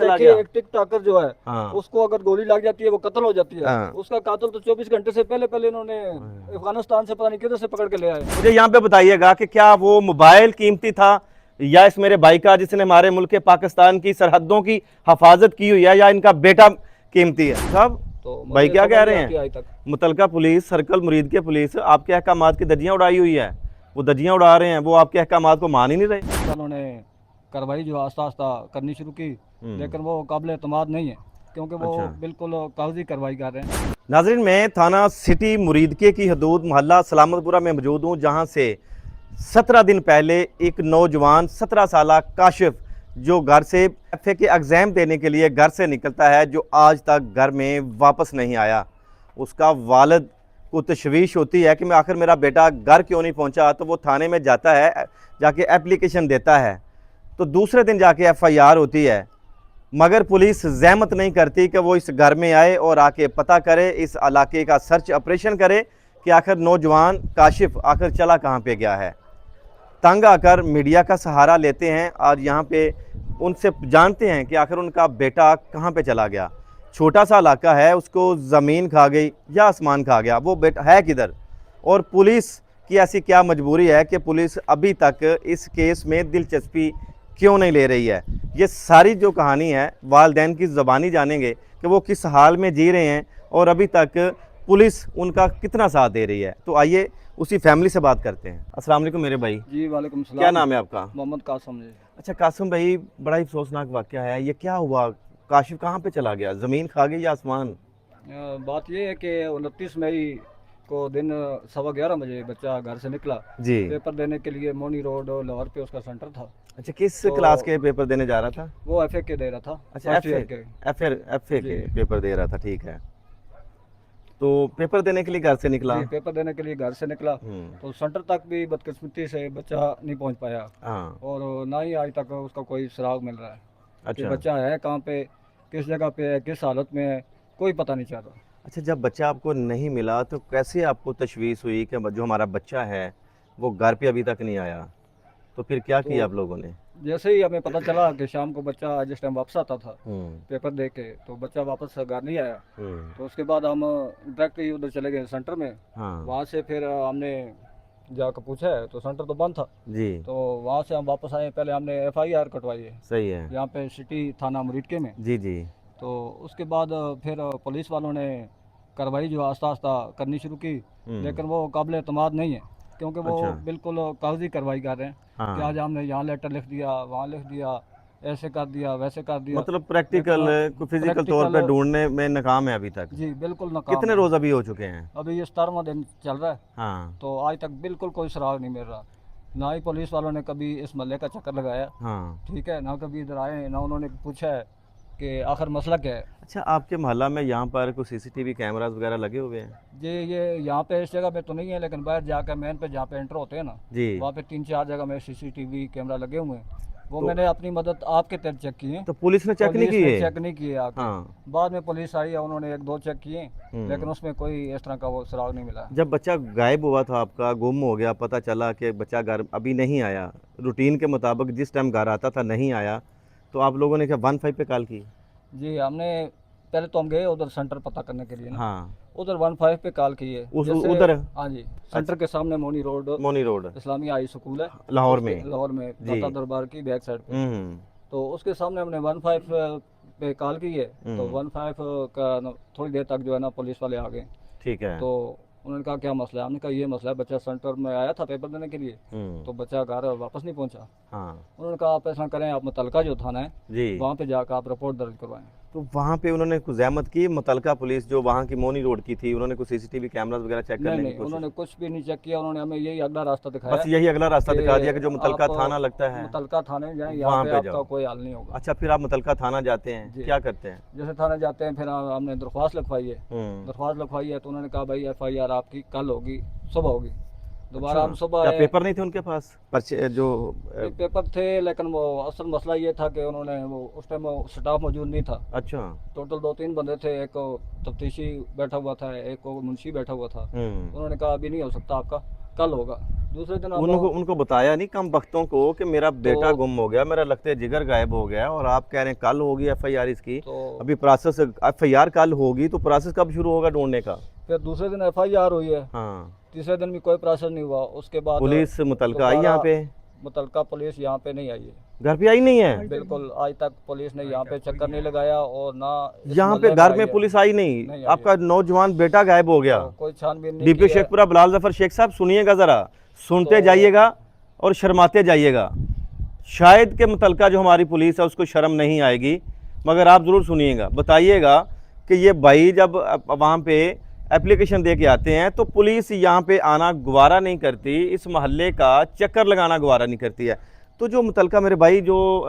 चला देखिए गया। एक टिकटॉकर जो है हाँ उसको अगर गोली लग जाती है वो कत्ल हो जाती है। हाँ। उसका कातिल तो 24 घंटे से पहले पहले इन्होंने अफगानिस्तान से पता नहीं किधर से पकड़ के ले आए। मुझे यहाँ पे बताइएगा कि क्या वो मोबाइल कीमती था या इस मेरे भाई का जिसने हमारे मुल्क के पाकिस्तान की सरहदों की हिफाजत की हुई है, या इनका बेटा कीमती है? साहब तो भाई मुझे क्या समझ कह नहीं रहे आती हैं? आज तक। मुतलका पुलिस, सर्कल मुरीद के पुलिस आपके अहकामात की धज्जियां उड़ाई हुई है। वो धज्जियां उड़ा रहे हैं, वो आपके अहकामात को मान ही नहीं रहे। उन्होंने कार्रवाई जो आस्ता आस्ता करनी शुरू की, लेकिन वो काबिल एतमाद नहीं है क्योंकि वो अच्छा बिल्कुल कागजी कार्रवाई कर रहे हैं। नाजरीन, मैं थाना सिटी मुरीदके की हदूद मोहल्ला सलामतपुरा में मौजूद हूँ, जहाँ से 17 दिन पहले एक नौजवान 17 साल काशिफ जो घर से एफए के एग्ज़ाम देने के लिए घर से निकलता है, जो आज तक घर में वापस नहीं आया। उसका वालिद को तशवीश होती है कि मैं आखिर मेरा बेटा घर क्यों नहीं पहुंचा, तो वो थाने में जाता है, जाके एप्लीकेशन देता है, तो दूसरे दिन जाके एफआईआर होती है। मगर पुलिस जहमत नहीं करती कि वो इस घर में आए और आके पता करे, इस इलाके का सर्च ऑपरेशन करे कि आखिर नौजवान काशिफ आखिर चला कहाँ पे गया है। तंग आकर मीडिया का सहारा लेते हैं और यहाँ पे उनसे जानते हैं कि आखिर उनका बेटा कहाँ पे चला गया। छोटा सा इलाका है, उसको ज़मीन खा गई या आसमान खा गया, वो बेटा है किधर? और पुलिस की ऐसी क्या मजबूरी है कि पुलिस अभी तक इस केस में दिलचस्पी क्यों नहीं ले रही है? ये सारी जो कहानी है वालिदैन की ज़बानी जानेंगे कि वो किस हाल में जी रहे हैं और अभी तक पुलिस उनका कितना साथ दे रही है। तो आइए उसी फैमिली से बात करते हैं। अस्सलाम वालेकुम मेरे भाई। जी वालेकुम सलाम। क्या नाम है आपका? मोहम्मद कासम जी। अच्छा कासिम भाई, बड़ा ही अफसोसनाक वाक़या है, ये क्या हुआ? काशिफ कहाँ पे चला गया? ज़मीन खा गई या आसमान? बात ये है कि 29 मई को दिन 11:15 बजे बच्चा घर से निकला जी। पेपर देने के लिए। मोनी रोड लाहौर पे उसका सेंटर था। अच्छा, किस तो क्लास के पेपर देने जा रहा था? वो एफए के दे रहा था, अच्छा फर्स्ट एफ ईयर के। एफ ए जी के पेपर दे रहा था, ठीक है। तो पेपर देने के लिए घर से निकला। जी पेपर देने के लिए घर से निकला। तो सेंटर तक भी बदकिस्मती से बच्चा नहीं पहुंच पाया हाँ। और ना ही आज तक उसका कोई सुराग मिल रहा है कि अच्छा बच्चा है कहाँ पे, किस जगह पे है, किस हालत में है, कोई पता नहीं चल रहा। अच्छा, जब बच्चा आपको नहीं मिला तो कैसे आपको तशवीश हुई कि जो हमारा बच्चा है वो घर पे अभी तक नहीं आया? तो फिर क्या किया आप तो लोगों ने? जैसे ही हमें पता चला कि शाम को बच्चा जिस टाइम वापस आता था हम्म पेपर दे के, तो बच्चा वापस घर नहीं आया। हम्म तो उसके बाद हम डायरेक्ट ही उधर चले गए सेंटर में। हाँ वहाँ से फिर हमने जाकर पूछा है तो सेंटर तो बंद था। जी। तो वहाँ से हम वापस आए, पहले हमने एफआईआर कटवाई है सही है। यहाँ पे सिटी थाना मुरीदके में। जी जी। तो उसके बाद फिर पुलिस वालों ने कार्रवाई जो आस्ता आस्ता करनी शुरू की, लेकिन वो काबिल एतमाद नहीं है क्योंकि वो अच्छा। बिल्कुल कागजी कार्रवाई कर रहे हैं कि आज हाँ, हमने यहाँ लेटर लिख दिया, वहाँ लिख दिया, ऐसे कर दिया, वैसे कर दिया। मतलब लेकिन प्रैक्टिकल को फिजिकल तौर पे प्रैक्टिकल ढूंढने में नाकाम है अभी तक। जी बिल्कुल नाकाम कितने है। रोज अभी हो चुके हैं? अभी ये 17वां दिन चल रहा है। हाँ तो आज तक बिल्कुल कोई सुराग नहीं मिल रहा। ना ही पुलिस वालों ने कभी इस महल्ले का चक्कर लगाया, हाँ। ठीक है, ना कभी इधर आए, ना उन्होंने पूछा है कि आखिर मसला क्या है। अच्छा, आपके मोहल्ला में यहाँ पर कुछ सीसीटीवी कैमरास वगैरह लगे हुए हैं? ये यहाँ पे इस जगह पे तो नहीं है, लेकिन बाहर जाकर मेन पे जहाँ पे एंटर होते हैं ना, जी। वहाँ पे 3-4 जगह में सीसीटीवी कैमरा लगे हुए हैं। वो तो मैंने अपनी मदद आपके तहत चेक किए। तो पुलिस ने चेक नहीं पुलिस ने किए? चेक नहीं किए आके। हाँ। बाद में पुलिस आई है, उन्होंने 1-2 चेक किए, लेकिन हम्म। उसमें कोई इस तरह का वो सुराग नहीं मिला। जब बच्चा गायब हुआ था आपका, गुम हो गया, पता चला कि बच्चा घर अभी नहीं आया, रूटीन के मुताबिक जिस टाइम घर आता था नहीं आया, तो आप लोगों ने क्या 15 पे कॉल की? जी हमने पहले तो हम गए उधर सेंटर पता करने के लिए ना, हाँ। उधर 15 पे कॉल की है। उस जैसे उधर हाँ जी, सेंटर के सामने Moni road Moni road Islamia high school है लाहौर में। लाहौर में, जी। दाता दरबार की बैक साइड पे। हम्म तो उसके सामने हमने 15 पे कॉल की है। तो हम्म 15 का थोड़ी देर तक जो है ना पुलिस वाले आ गए। ठीक है। तो उन्होंने कहा क्या मसला है? हमने कहा ये मसला है, बच्चा सेंटर में आया था पेपर देने के लिए, तो बच्चा घर वापस नहीं पहुंचा। हाँ उन्होंने कहा आप ऐसा करें, आप मुतलका जो थाना है जी। वहाँ पे जाकर आप रिपोर्ट दर्ज करवाएं। तो वहाँ पे उन्होंने कुछ जहमत की? मुतलका पुलिस जो वहाँ की मोनी रोड की थी, उन्होंने कुछ सीसीटीवी कैमरास वगैरह चेक नहीं करने की नहीं, कोशिश? उन्होंने कुछ भी नहीं चेक किया। उन्होंने हमें यही अगला रास्ता दिखाया बस यही अगला रास्ता दिखा दिया कि जो कि मुतलका आप थाना लगता है मुतलका थाने जाएं, यहाँ वहाँ पे पे आपका जाओ। कोई हल नहीं होगा। अच्छा, फिर आप मुतलका थाना जाते हैं, जी। क्या करते हैं? जैसे थाने जाते हैं फिर हमने दरख्वास्त लिखवाई है। दरख्वास्त लिखवाई है तो उन्होंने कहा भाई एफआईआर आपकी कल होगी, सुबह होगी। दोबारा हम अच्छा, सुबह क्या आए। पेपर नहीं थे उनके पास पर्चे जो नहीं, पेपर थे, लेकिन वो असल मसला ये था कि उन्होंने वो उस टाइम वो स्टाफ मौजूद नहीं था। अच्छा। टोटल 2-3 बंदे थे, एक तफ्तीशी बैठा हुआ था, एक मुंशी बैठा हुआ था। उन्होंने कहा अभी नहीं हो सकता आपका, कल होगा। दूसरे दिन उनको बताया नहीं कम वक्तों को कि मेरा बेटा गुम हो गया, मेरा लगता है जिगर गायब हो गया, और आप कह रहे हैं कल होगी एफआईआर इसकी। तो अभी प्रोसेस, एफआईआर कल होगी तो प्रोसेस कब शुरू होगा ढूंढने का? फिर दूसरे दिन एफआईआर हुई है, हाँ, तीसरे दिन भी कोई प्रोसेस नहीं हुआ। उसके बाद पुलिस मुतलका आई यहाँ पे? मुतलका पुलिस यहाँ पे नहीं आई है, घर पे आई नहीं है? बिल्कुल आज तक पुलिस ने यहाँ पे चक्कर नहीं लगाया, और ना इस यहाँ पे मोहल्ले घर आई में है। पुलिस आई नहीं नहीं? आई आपका नौजवान बेटा गायब हो गया। तो कोई छानबीन नहीं डीपीओ की है। शेखपुरा बिलाल जफर शेख साहब, सुनिएगा ज़रा, सुनते तो- जाइएगा और शर्माते जाइएगा। शायद के मुतलका जो हमारी पुलिस है उसको शर्म नहीं आएगी, मगर आप ज़रूर सुनिएगा, बताइएगा कि ये भाई जब वहाँ पे एप्लीकेशन दे के आते हैं तो पुलिस यहाँ पे आना गवारा नहीं करती, इस मोहल्ले का चक्कर लगाना गवारा नहीं करती है। तो जो मुतलका मेरे भाई जो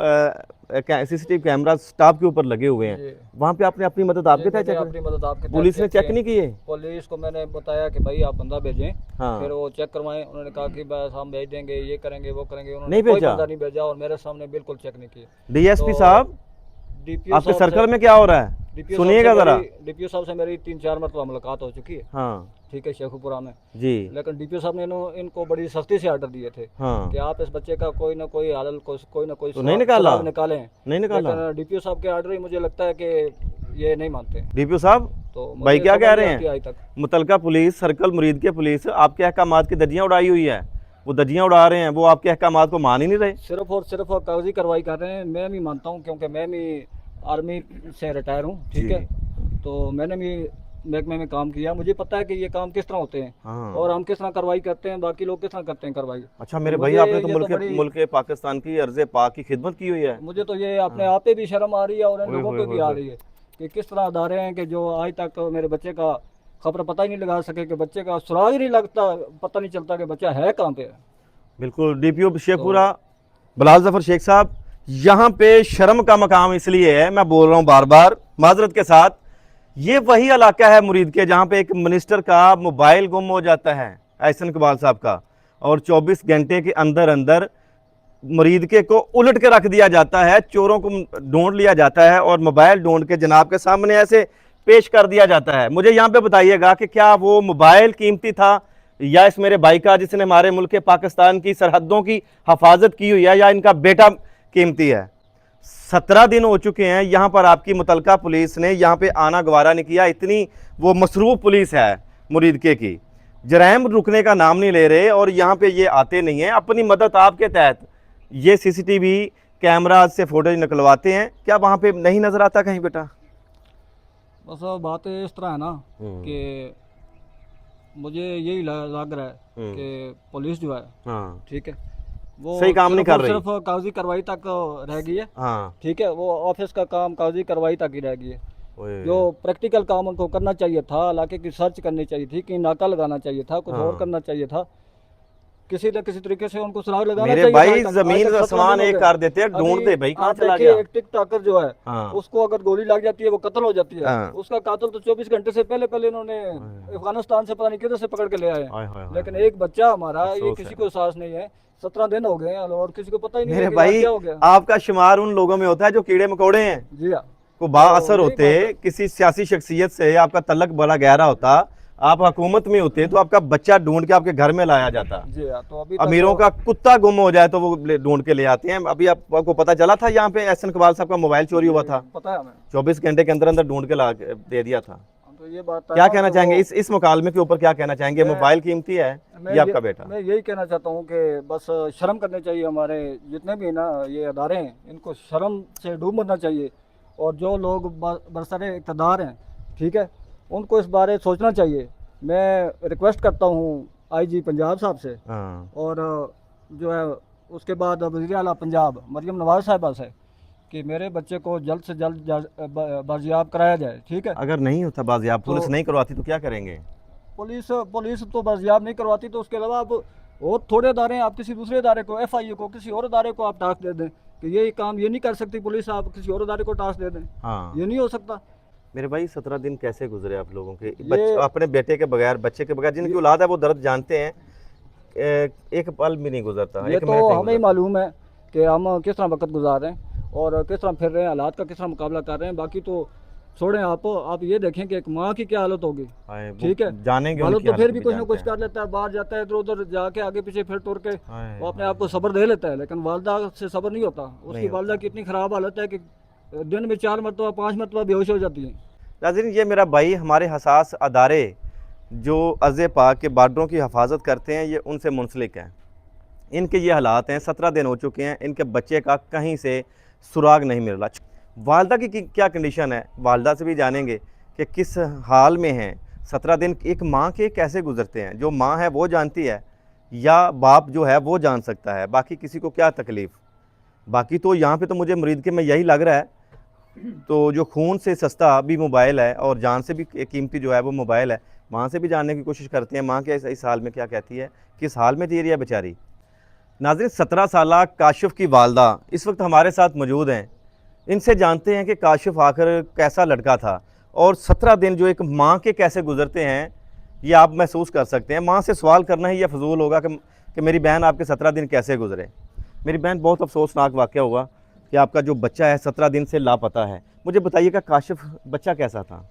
सीसीटीवी कैमरा स्टाफ के ऊपर लगे हुए हैं, वहाँ पे आपने अपनी मदद आपके तहत अपनी मदद आपके तहत पुलिस ने चेक चेक नहीं किए? पुलिस को मैंने बताया कि भाई आप बंदा भेजें, हाँ। फिर वो चेक करवाएं। उन्होंने कहा कि बस हम भेज देंगे, ये करेंगे वो करेंगे। उन्होंने नहीं कोई भेजा? बंदा नहीं भेजा, और मेरे सामने बिल्कुल चेक नहीं किए। डीएसपी तो साहब, डीपीओ आपके साहब सर्कल में क्या हो रहा है? सुनिएगा जरा। डीपीओ साहब से मेरी 3-4 मरतबा मुलाकात हो चुकी है, हाँ ठीक है, शेखुपुरा में। जी। लेकिन डीपीओ साहब ने इनको बड़ी सख्ती से आर्डर दिए थे हाँ, कि आप इस बच्चे का कोई ना कोई हल, कोई ना कोई तो नहीं निकाला? निकालें। नहीं निकाला? लेकिन डीपीओ साहब के आर्डर ही मुझे लगता है कि ये नहीं मानते। डीपीओ साहब, तो भाई मुझे क्या समझ कह नहीं रहे आती हैं? आज तक। मुतलका पुलिस, सर्कल मुरीद के पुलिस आपके अहकामात की धज्जियां उड़ाई हुई है, वो धज्जियां उड़ा रहे हैं, वो आपके अहकामात को मान ही नहीं रहे। सिर्फ और सिर्फ कागजी कार्रवाई कर रहे हैं। मैं भी मानता हूँ, क्योंकि मैं भी आर्मी से रिटायर हूँ, ठीक जी। है, तो मैंने भी महकमे में काम किया, मुझे पता है कि ये काम किस तरह होते हैं, हाँ। और हम किस तरह कार्रवाई करते हैं, बाकी लोग किस तरह करते हैं कार्रवाई। अच्छा मेरे भाई, मुझे आपने तो ये बड़ी- मुल्क पाकिस्तान की अर्ज़े पाक की खिदमत की हुई है। मुझे तो ये अपने आप पे भी शर्म आ रही है, और इन ओए लोगों होए पे भी होए आ रही है कि किस तरह अदारे हैं कि जो आज तक मेरे बच्चे का खबर पता ही नहीं लगा सके, कि बच्चे का सुराग ही नहीं लगता, पता नहीं चलता कि बच्चा है कहाँ पे। बिल्कुल। डीपीओ शेखपुरा बिलाल जफर शेख साहब, यहाँ पे शर्म का मकाम इसलिए है, मैं बोल रहा हूँ बार बार माजरत के साथ, ये वही इलाका है मुरीद के जहाँ पे एक मिनिस्टर का मोबाइल गुम हो जाता है, एहसन इकबाल साहब का, और 24 घंटे के अंदर अंदर मुरीद के को उलट के रख दिया जाता है, चोरों को ढूंढ लिया जाता है और मोबाइल ढूंढ के जनाब के सामने ऐसे पेश कर दिया जाता है। मुझे यहाँ पे बताइएगा कि क्या वो मोबाइल कीमती था, या इस मेरे भाई का जिसने हमारे मुल्क पाकिस्तान की सरहदों की हिफाजत की हुई है, या इनका बेटा कीमती है? 17 दिन हो चुके हैं यहाँ पर, आपकी मुतलका पुलिस ने यहाँ पे आना गवारा नहीं किया। इतनी वो मसरूफ पुलिस है मुरीदके की, जराइम रुकने का नाम नहीं ले रहे, और यहाँ पे ये आते नहीं हैं। अपनी मदद आपके तहत ये सीसीटीवी कैमरा से फुटेज निकलवाते हैं, क्या वहाँ पे नहीं नजर आता कहीं बेटा? बस बात इस तरह है ना कि मुझे यही लग रहा है कि पुलिस जो है, हाँ, ठीक है, वो सही काम नहीं सिर्फ कर और रही। सिर्फ कागजी कार्रवाई तक रह गई है, हाँ, ठीक है, वो ऑफिस का काम कागजी कार्रवाई तक ही रह गई है। ओए। जो प्रैक्टिकल काम उनको करना चाहिए था, इलाके की सर्च करनी चाहिए थी, कि नाका लगाना चाहिए था, कुछ और हाँ। करना चाहिए था, किसी न किसी तरीके से उनको सुराग लगाना मेरे चाहिए था। भाई आज तक जमीन 17 आसमान दिन हो एक गए। कर देते हैं, ढूंढते भाई कहाँ आप चला देखिए, गया। एक टिकटॉकर जो है, हाँ, उसको अगर गोली लग जाती है वो कत्ल हो जाती है। हाँ। उसका कातिल तो 24 घंटे से पहले इन्होंने अफगानिस्तान से पता नहीं किधर से पकड़ के ले आए। हाय हाय हाय। लेकिन एक बच्चा हमारा, ये अफसोस किसी है। को एहसास नहीं है। 17 दिन हो गए हैं और किसी को पता ही नहीं मेरे है कि यार भाई, क्या हो गया। आपका शुमार उन लोगों में होता है जो कीड़े मकोड़े हैं, जी हाँ, को बाअसर यही होते, बात है। किसी सियासी शख्सियत से आपका तल्लक बड़ा गहरा होता, आप हुकूमत में होते तो आपका बच्चा ढूंढ के आपके घर में लाया जाता। जी हाँ, तो अभी तक अमीरों तो- का कुत्ता गुम हो जाए तो वो ढूंढ के ले आते हैं। अभी आपको पता चला था यहाँ पे एहसन इकबाल साहब का मोबाइल चोरी हुआ था, पता है हमें। 24 घंटे के अंदर अंदर ढूंढ के ला दे दिया था। तो ये बात है क्या ना कहना कि चाहेंगे वो- इस मुकालमे के ऊपर, क्या कहना चाहेंगे? मोबाइल कीमती है मैं ये आपका बेटा? मैं यही कहना चाहता हूँ कि बस शर्म करनी चाहिए हमारे जितने भी ना ये अदारे हैं, इनको शर्म से डूब मरना चाहिए। और जो लोग बरसरे इक़्तिदार हैं, ठीक है, उनको इस बारे सोचना चाहिए। मैं रिक्वेस्ट करता हूँ आईजी पंजाब साहब से, हाँ, और जो है उसके बाद वज़ीर आला पंजाब मरियम नवाज़ साहिबा से, कि मेरे बच्चे को जल्द से जल्द बाजियाब कराया जाए, ठीक है। अगर नहीं होता बाजियाब, पुलिस तो- नहीं करवाती तो क्या करेंगे? पुलिस तो बाजियाब नहीं करवाती, तो उसके अलावा आप और थोड़े अदारे हैं, आप किसी दूसरे अदारे को, एफआईयू को, किसी और अदारे को आप टास्क दे दें कि ये काम ये नहीं कर सकती पुलिस, आप किसी और अदारे को टास्क दे दें। हाँ ये नहीं हो सकता। मेरे भाई, 17 दिन कैसे गुजरे आप लोगों के? ये- अपने बेटे के बगैर, बच्चे के बगैर, जिनकी औलाद है वो दर्द जानते हैं, एक पल भी नहीं गुजरता, ये एक तो मिनट नहीं हमें ही गुजरता। मालूम है कि हम किस तरह वक्त गुजार रहे हैं और किस तरह फिर रहे हैं, हालात का किस तरह मुकाबला कर रहे हैं। बाकी तो छोड़ें, आप ये देखें कि एक माँ की क्या हालत होगी। हाय, वो ठीक है, जानेंगे बालक उनकी तो फिर हालत भी भी कुछ ना जानते कुछ हैं। कर लेता है, बाहर जाता है इधर उधर जाके आगे पीछे फिर टुर के हाय, वो अपने हाय, आप को हाय, सब्र दे लेता है, लेकिन वालदा से सब्र नहीं होता। नहीं उसकी वालदा होता। की इतनी ख़राब हालत है कि दिन में 4 मरतबा 5 मरतबा बेहोश हो जाती है। नाज़रीन, ये मेरा भाई हमारे हसास अदारे जो अज़े पाक के बार्डरों की हिफाजत करते हैं, ये उनसे मुंसलिक हैं। इनके ये हालात हैं, 17 दिन हो चुके हैं, इनके बच्चे का कहीं से सुराग नहीं मिल रहा। वालदा की क्या कंडीशन है, वालदा से भी जानेंगे कि किस हाल में हैं। 17 दिन एक माँ के कैसे गुजरते हैं, जो माँ है वो जानती है, या बाप जो है वो जान सकता है, बाकी किसी को क्या तकलीफ़। बाकी तो यहाँ पे तो मुझे मुरीद के में यही लग रहा है, तो जो खून से सस्ता भी मोबाइल है और जान से भी कीमती जो है वो मोबाइल है। माँ से भी जानने की कोशिश करते हैं, माँ के इस हाल में क्या कहती है, किस हाल में जी रही है बेचारी। नाज़रीन, 17 साला काशिफ़ की वालदा इस वक्त हमारे साथ मौजूद हैं। इनसे जानते हैं कि काशिफ़ आखिर कैसा लड़का था, और 17 दिन जो एक माँ के कैसे गुजरते हैं, ये आप महसूस कर सकते हैं। माँ से सवाल करना ही यह फजूल होगा कि मेरी बहन आपके 17 दिन कैसे गुजरे। मेरी बहन, बहुत अफसोसनाक वाक़या हुआ कि आपका जो बच्चा है 17 दिन से लापता है। मुझे बताइएगा काशिफ़ बच्चा कैसा था?